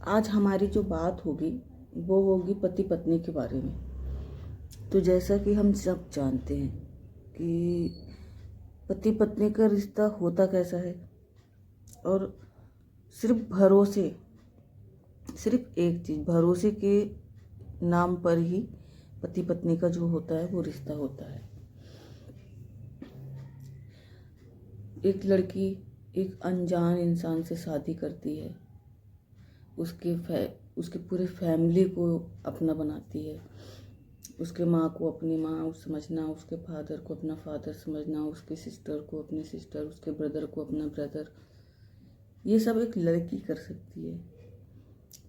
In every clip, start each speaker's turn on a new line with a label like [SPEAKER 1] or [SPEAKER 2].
[SPEAKER 1] आज हमारी जो बात होगी वो होगी पति पत्नी के बारे में। तो जैसा कि हम सब जानते हैं कि पति पत्नी का रिश्ता होता कैसा है, और सिर्फ एक चीज़, भरोसे के नाम पर ही पति पत्नी का जो होता है वो रिश्ता होता है। एक लड़की एक अनजान इंसान से शादी करती है, उसके पूरे फैमिली को अपना बनाती है। उसके माँ को अपनी माँ समझना, उसके फादर को अपना फादर समझना, उसकी सिस्टर को अपनी सिस्टर, उसके ब्रदर को अपना ब्रदर, ये सब एक लड़की कर सकती है।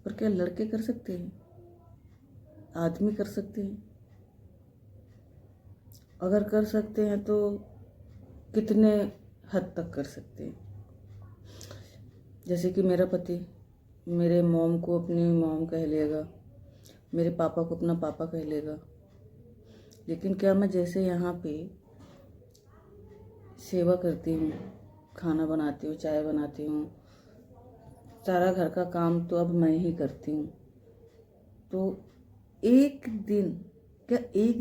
[SPEAKER 1] पर क्या लड़के कर सकते हैं? आदमी कर सकते हैं? अगर कर सकते हैं तो कितने हद तक कर सकते हैं? जैसे कि मेरा पति मेरे मॉम को अपनी मॉम कह लेगा, मेरे पापा को अपना पापा कह लेगा, लेकिन क्या मैं जैसे यहाँ पे सेवा करती हूँ, खाना बनाती हूँ, चाय बनाती हूँ, सारा घर का काम तो अब मैं ही करती हूँ, तो एक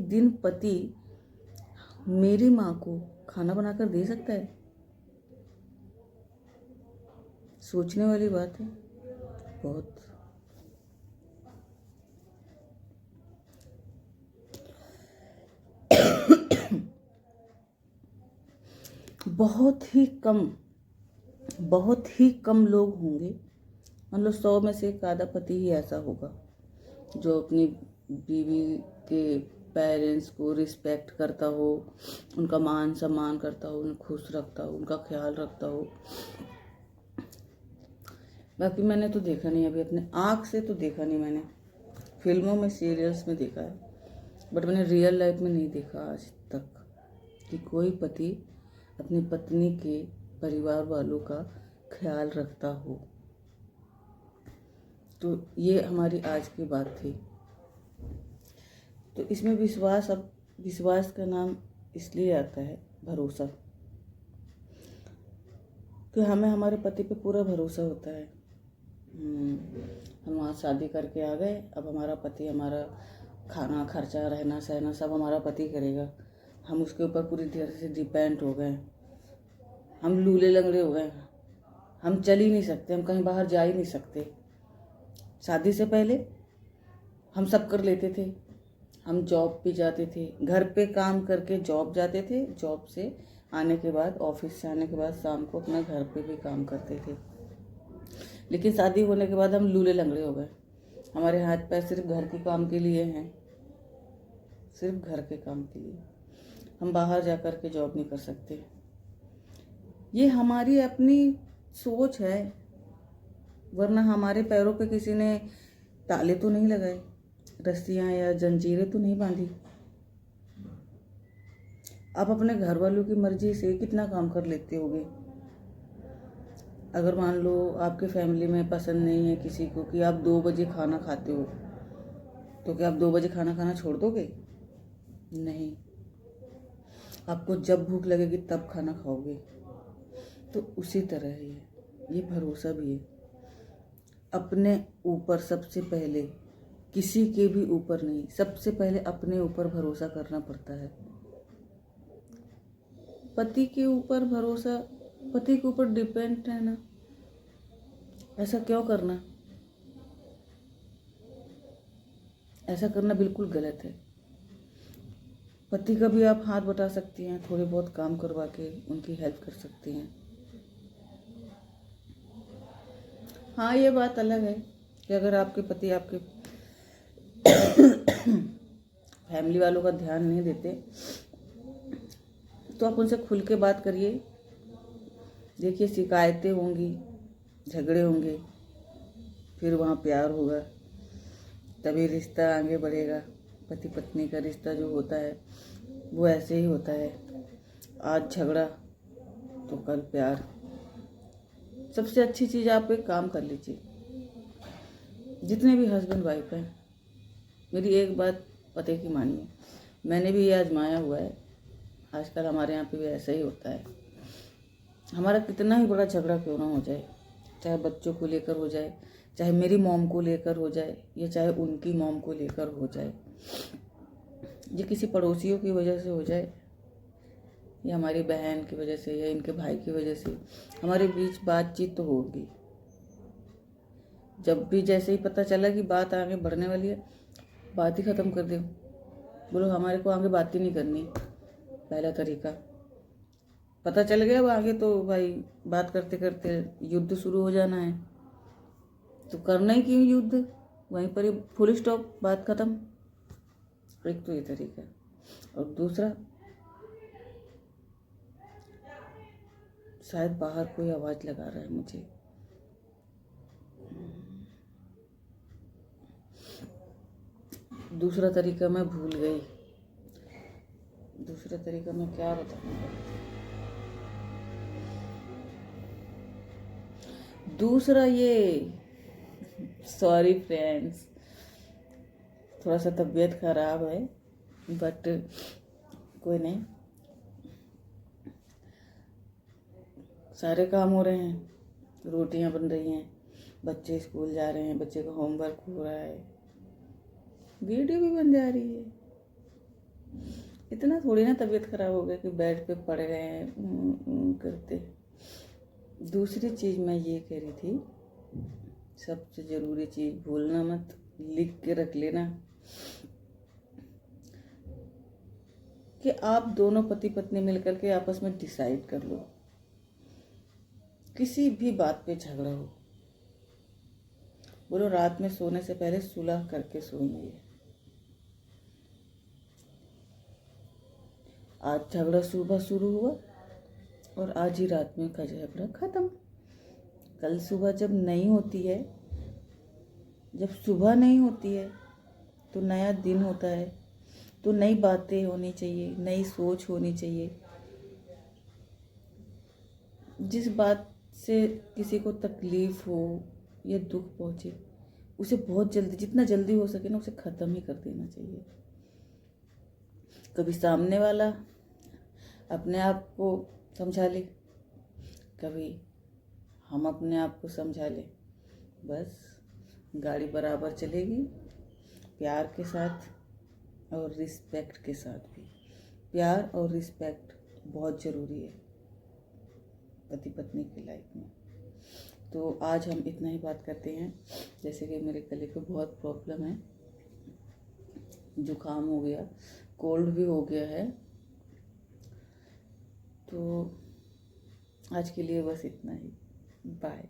[SPEAKER 1] दिन पति मेरी माँ को खाना बनाकर दे सकता है? सोचने वाली बात है बहुत। बहुत ही कम लोग होंगे, मतलब 100 में से एक आधा पति ही ऐसा होगा जो अपनी बीवी के पेरेंट्स को रिस्पेक्ट करता हो, उनका मान सम्मान करता हो, उन्हें खुश रखता हो, उनका ख्याल रखता हो। बाकी मैंने तो देखा नहीं, अभी अपने आँख से तो देखा नहीं। मैंने फिल्मों में, सीरियल्स में देखा है, बट मैंने रियल लाइफ में नहीं देखा आज तक कि कोई पति अपनी पत्नी के परिवार वालों का ख्याल रखता हो। तो ये हमारी आज की बात थी। तो इसमें विश्वास का नाम इसलिए आता है भरोसा, कि हमें हमारे पति पे पूरा भरोसा होता है। हम वहाँ शादी करके आ गए, अब हमारा पति हमारा खाना खर्चा रहना सहना सब हमारा पति करेगा। हम उसके ऊपर पूरी तरह से डिपेंड हो गए, हम लूले लंगड़े हो गए, हम चल ही नहीं सकते, हम कहीं बाहर जा ही नहीं सकते। शादी से पहले हम सब कर लेते थे, हम जॉब पे जाते थे, घर पे काम करके जॉब जाते थे, जॉब से आने के बाद, ऑफिस से आने के बाद शाम को अपना घर पे भी काम करते थे। लेकिन शादी होने के बाद हम लूले लंगड़े हो गए, हमारे हाथ पैर सिर्फ घर के काम के लिए हैं, सिर्फ घर के काम के लिए। हम बाहर जा कर के जॉब नहीं कर सकते। ये हमारी अपनी सोच है, वरना हमारे पैरों पे किसी ने ताले तो नहीं लगाए, रस्सियाँ या जंजीरें तो नहीं बांधी। आप अपने घर वालों की मर्जी से कितना काम कर लेते होगे। अगर मान लो आपके फैमिली में पसंद नहीं है किसी को कि आप 2 बजे खाना खाते हो, तो क्या आप 2 बजे खाना खाना छोड़ दोगे? नहीं, आपको जब भूख लगेगी तब खाना खाओगे। तो उसी तरह है ये भरोसा भी है। अपने ऊपर सबसे पहले, किसी के भी ऊपर नहीं, सबसे पहले अपने ऊपर भरोसा करना पड़ता है। पति के ऊपर भरोसा, पति के ऊपर डिपेंड रहना, ऐसा क्यों करना? ऐसा करना बिल्कुल गलत है। पति का भी आप हाथ बटा सकती हैं, थोड़े बहुत काम करवा के उनकी हेल्प कर सकती हैं। हाँ, ये बात अलग है कि अगर आपके पति आपके फैमिली वालों का ध्यान नहीं देते तो आप उनसे खुल के बात करिए। देखिए, शिकायतें होंगी, झगड़े होंगे, फिर वहाँ प्यार होगा, तभी रिश्ता आगे बढ़ेगा। पति पत्नी का रिश्ता जो होता है वो ऐसे ही होता है, आज झगड़ा तो कल प्यार। सबसे अच्छी चीज़, आप एक काम कर लीजिए, जितने भी हस्बैंड वाइफ हैं, मेरी एक बात पते की मानिए, मैंने भी ये आजमाया हुआ है। आजकल हमारे यहाँ पे भी ऐसा ही होता है। हमारा कितना ही बड़ा झगड़ा क्यों ना हो जाए, चाहे बच्चों को लेकर हो जाए, चाहे मेरी मॉम को लेकर हो जाए, या चाहे उनकी मॉम को लेकर हो जाए, या किसी पड़ोसियों की वजह से हो जाए, या हमारी बहन की वजह से, या इनके भाई की वजह से, हमारे बीच बातचीत तो होगी। जब भी जैसे ही पता चला कि बात आगे बढ़ने वाली है, बात ही ख़त्म कर दो। बोलो हमारे को आगे बात ही नहीं करनी, पहला तरीका। पता चल गया अब आगे तो भाई बात करते करते युद्ध शुरू हो जाना है, तो करना ही क्यों युद्ध, वहीं पर ही फुल स्टॉप, बात ख़त्म। एक तो ये तरीका, और दूसरा शायद बाहर कोई आवाज़ लगा रहा है मुझे। दूसरा तरीका मैं भूल गई, दूसरा तरीका मैं क्या बताऊंगा। दूसरा ये, सॉरी फ्रेंड्स, थोड़ा सा तबीयत खराब है, बट कोई नहीं, सारे काम हो रहे हैं, रोटियां बन रही हैं, बच्चे स्कूल जा रहे हैं, बच्चे का होमवर्क हो रहा है, वीडियो भी बन जा रही है। इतना थोड़ी ना तबीयत खराब हो गया कि बेड पे पड़ गए हैं करते। दूसरी चीज़ मैं ये कह रही थी, सबसे ज़रूरी चीज़ भूलना मत, लिख के रख लेना कि आप दोनों पति पत्नी मिलकर के आपस में डिसाइड कर लो, किसी भी बात पे झगड़ा हो, बोलो रात में सोने से पहले सुलह करके सोएंगे। आज झगड़ा सुबह शुरू हुआ और आज ही रात में का झगड़ा खत्म। कल सुबह जब नहीं होती है, जब सुबह नहीं होती है तो नया दिन होता है, तो नई बातें होनी चाहिए, नई सोच होनी चाहिए। जिस बात से किसी को तकलीफ हो या दुख पहुँचे, उसे बहुत जल्दी, जितना जल्दी हो सके ना, उसे ख़त्म ही कर देना चाहिए। कभी सामने वाला अपने आप को समझा ले, कभी हम अपने आप को समझा ले, बस गाड़ी बराबर चलेगी, प्यार के साथ और रिस्पेक्ट के साथ भी। प्यार और रिस्पेक्ट बहुत ज़रूरी है पति पत्नी की लाइफ में। तो आज हम इतना ही बात करते हैं। जैसे कि मेरे गले को बहुत प्रॉब्लम है, जुकाम हो गया, कोल्ड भी हो गया है, तो आज के लिए बस इतना ही। बाय।